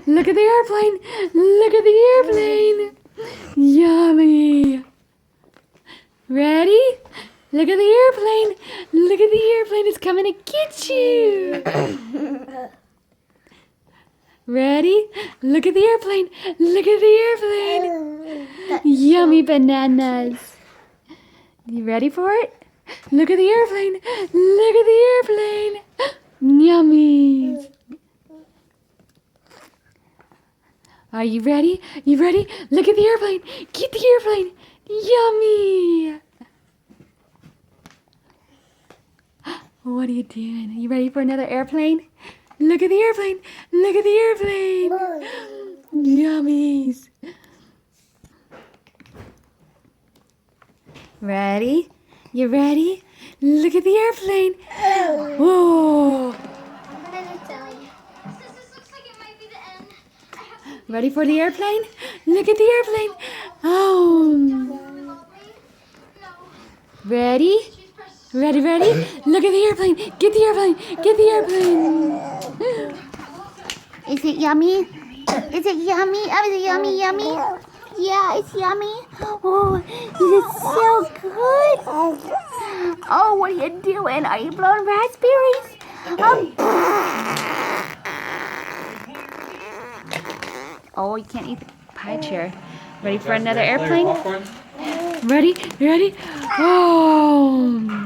Look at the airplane. Look at the airplane. Yummy. Ready? Look at the airplane. Look at the airplane. It's coming to get you. Ready? Look at the airplane. Look at the airplane. Yummy bananas. You ready for it? Look at the airplane. Look at the airplane. Yummy. Are you ready? You ready? Look at the airplane. Get the airplane. Yummy. What are you doing? Are you ready for another airplane? Look at the airplane. Look at the airplane. Yummies. Ready? You ready? Look at the airplane. Whoa. Ready for the airplane? Look at the airplane. Oh. Ready? Ready, ready? Look at the airplane. Get the airplane. Get the airplane. Is it yummy? Is it yummy? Oh, is it yummy, yummy? Yeah, it's yummy. Oh, is it so good? Oh, what are you doing? Are you blowing raspberries? Oh, you can't eat the pie chair. Ready for another airplane? Ready? Ready? Oh.